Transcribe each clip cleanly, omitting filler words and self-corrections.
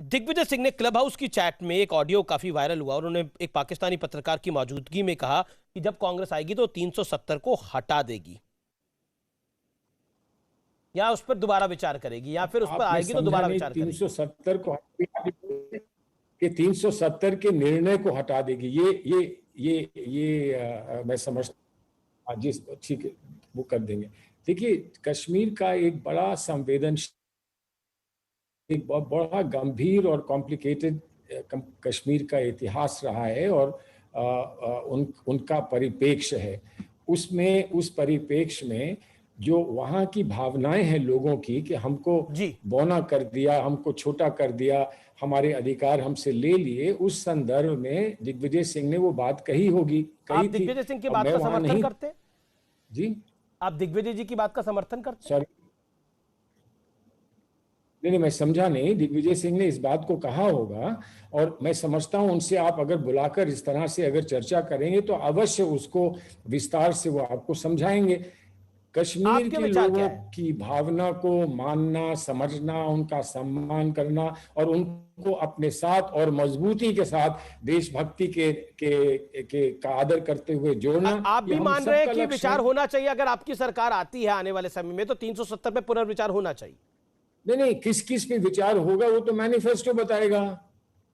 दिग्विजय सिंह ने club house की chat में एक ऑडियो काफी वायरल हुआ और उन्होंने एक पाकिस्तानी पत्रकार की मौजूदगी में कहा कि जब कांग्रेस आएगी तो 370 को हटा देगी या उस पर दोबारा विचार करेगी या फिर उस पर आएगी तो दोबारा विचार करेगी। 370 को कि 370 के निर्णय को हटा देगी, मैं समझता। जी ठीक है, वो कर देंगे। देखिए, कश्मीर का एक बड़ा संवेदनशील, एक बहुत बड़ा गंभीर और कॉम्प्लिकेटेड कश्मीर का इतिहास रहा है और उनका परिप्रेक्ष्य है। उसमें उस परिप्रेक्ष्य में जो वहाँ की भावनाएं हैं लोगों की कि हमको बौना कर दिया, हमको छोटा कर दिया, हमारे अधिकार हमसे ले लिए, उस संदर्भ में दिग्विजय सिंह ने वो बात कही होगी, कही थी। दिग्विजय सिंह की बात का समर्थन करते? जी, आप दिग्विजय जी की बात का समर्थन करते? सॉरी, नहीं, मैं समझा नहीं। दिग्विजय सिंह ने इस बात को कहा होगा और मैं समझता हूं उनसे आप अगर बुलाकर इस तरह से अगर चर्चा करेंगे तो अवश्य उसको विस्तार से वो आपको समझाएंगे। कश्मीर के लोगों की भावना को मानना, समझना, उनका सम्मान करना और उनको अपने साथ और मजबूती के साथ देशभक्ति का आदर करते हुए जोड़ना। आप भी मान रहे हैं कि विचार होना चाहिए, अगर आपकी सरकार आती है आने वाले समय में तो 370 पे पुनर्विचार होना चाहिए? नहीं, किस किस पे विचार होगा वो तो मैनिफेस्टो बताएगा,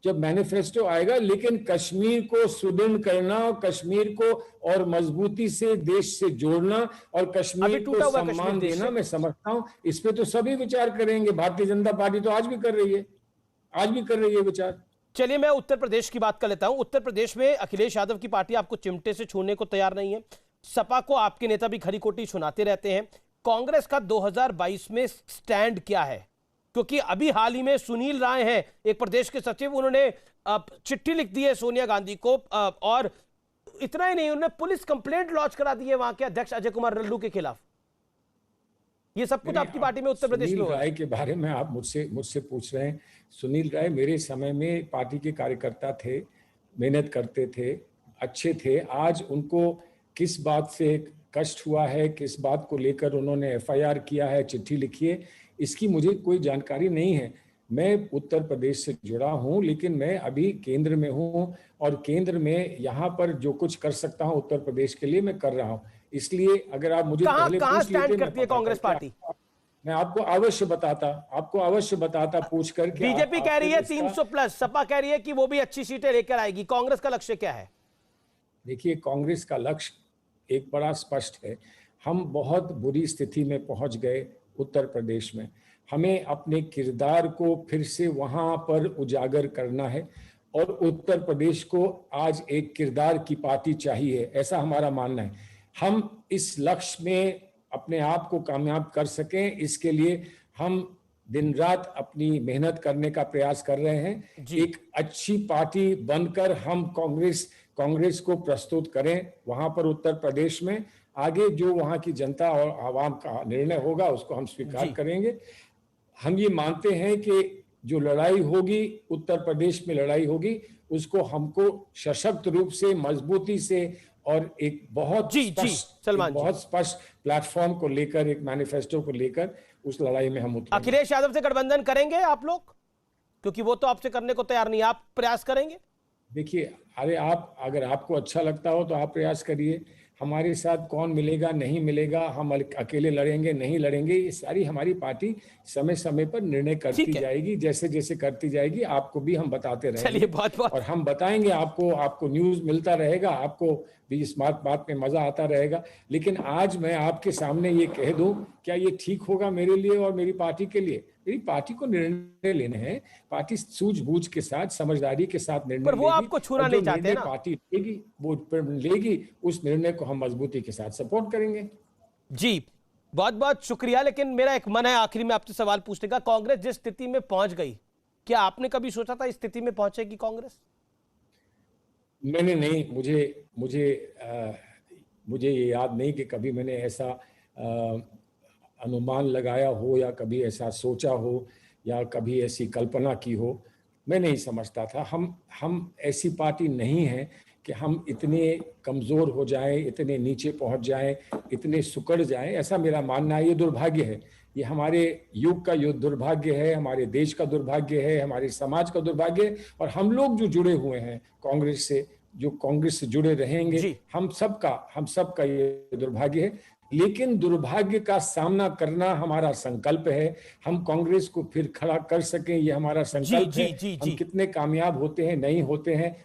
जब मैनिफेस्टो आएगा। लेकिन कश्मीर को सुदृढ़ करना, कश्मीर को और मजबूती से देश से जोड़ना और कश्मीर को सम्मान देना, मैं समझता हूं इस पे तो सभी विचार करेंगे। भारतीय जनता पार्टी तो आज भी कर रही है विचार। चलिए, मैं उत्तर प्रदेश की बात कर लेता हूं। उत्तर प्रदेश में अखिलेश यादव की पार्टी आपको चिमटे से छूने को तैयार नहीं है। सपा को आपके नेता भी खरी खोटी सुनाते रहते हैं। कांग्रेस का 2022 में स्टैंड क्या है? क्योंकि अभी हाल ही में सुनील राय हैं एक प्रदेश के सचिव, उन्होंने चिट्ठी लिख दी है सोनिया गांधी को और इतना ही नहीं, उन्होंने पुलिस कंप्लेंट लॉन्च करा दी है वहां के अध्यक्ष अजय कुमार लल्लू के खिलाफ। ये सब कुछ आपकी पार्टी में उत्तर प्रदेश में हो रहा है। सुनील राय के बारे में आप मुझसे पूछ रहे हैं। सुनील राय मेरे समय में पार्टी के कार्यकर्ता थे, मेहनत करते थे, अच्छे थे। आज उनको किस बात से कष्ट हुआ है, किस बात को लेकर उन्होंने FIR किया है, चिट्ठी लिखी है, इसकी मुझे कोई जानकारी नहीं है। मैं उत्तर प्रदेश से जुड़ा हूं, लेकिन मैं अभी केंद्र में हूं और केंद्र में यहाँ पर जो कुछ कर सकता हूं उत्तर प्रदेश के लिए मैं कर रहा हूं। इसलिए अगर आप मुझे पहले पूछ लेते, करती है कांग्रेस पार्टी, मैं आपको अवश्य बताता पूछ कर। बीजेपी कह रही है 300+, सपा कह रही है कि वो भी अच्छी सीटें लेकर आएगी। कांग्रेस का लक्ष्य क्या है? देखिए, कांग्रेस का लक्ष्य एक बड़ा स्पष्ट है। हम बहुत बुरी स्थिति में पहुंच गए उत्तर प्रदेश में। हमें अपने किरदार को फिर से वहां पर उजागर करना है और उत्तर प्रदेश को आज एक किरदार की पार्टी चाहिए, ऐसा हमारा मानना है। हम इस लक्ष्य में अपने आप को कामयाब कर सकें, इसके लिए हम दिन रात अपनी मेहनत करने का प्रयास कर रहे हैं। एक अच्छी पार्टी बनकर हम कांग्रेस को प्रस्तुत करें वहां पर उत्तर प्रदेश में। आगे जो वहां की जनता और आवाम का निर्णय होगा उसको हम स्वीकार करेंगे। हम ये मानते हैं कि जो लड़ाई होगी उत्तर प्रदेश में, लड़ाई होगी, उसको हमको सशक्त रूप से, मजबूती से और एक बहुत स्पष्ट प्लेटफॉर्म को लेकर, एक मैनिफेस्टो को लेकर उस लड़ाई में हम उतरेंगे। अखिलेश यादव से गठबंधन करेंगे आप लोग? क्योंकि वो तो आपसे करने को तैयार नहीं, आप प्रयास करेंगे? देखिए, अगर आपको अच्छा लगता हो तो आप प्रयास करिए। हमारे साथ कौन मिलेगा, नहीं मिलेगा, हम अकेले लड़ेंगे, नहीं लड़ेंगे, ये सारी हमारी पार्टी समय समय पर निर्णय करती जाएगी। जैसे जैसे करती जाएगी आपको भी हम बताते रहेंगे। बहुत और हम बताएंगे आपको न्यूज मिलता रहेगा, आपको भी इस बात में मजा आता रहेगा। लेकिन आज मैं आपके सामने ये कह दूं, क्या ये ठीक होगा मेरे लिए और मेरी पार्टी के लिए? मेरी पार्टी को निर्णय लेने हैं, पार्टी सूझबूझ के साथ, समझदारी के साथ निर्णय लेगी। वो आपको छूना नहीं चाहते ना? पार्टी लेगी वो लेगी, उस निर्णय को हम मजबूती के साथ सपोर्ट करेंगे। जी, बहुत बहुत शुक्रिया। लेकिन मेरा एक मन है आखिरी में आपसे सवाल पूछने का। कांग्रेस जिस स्थिति में पहुंच गई, क्या आपने कभी सोचा था इस स्थिति में पहुंचेगी कांग्रेस? मैंने नहीं, मुझे ये याद नहीं कि कभी मैंने ऐसा अनुमान लगाया हो या कभी ऐसा सोचा हो या कभी ऐसी कल्पना की हो। मैं नहीं समझता था। हम ऐसी पार्टी नहीं है कि हम इतने कमज़ोर हो जाएं, इतने नीचे पहुंच जाएं, इतने सुकड़ जाएं, ऐसा मेरा मानना है। ये दुर्भाग्य है, ये हमारे युग का यो दुर्भाग्य है, हमारे देश का दुर्भाग्य है, हमारे समाज का दुर्भाग्य है। और हम लोग जो जुड़े हुए हैं कांग्रेस से, जो कांग्रेस से जुड़े रहेंगे, जी हम सबका ये दुर्भाग्य है। लेकिन दुर्भाग्य का सामना करना हमारा संकल्प है। हम कांग्रेस को फिर खड़ा कर सकें, ये हमारा जी संकल्प जी है। जी हम जी कितने कामयाब होते हैं, नहीं होते हैं,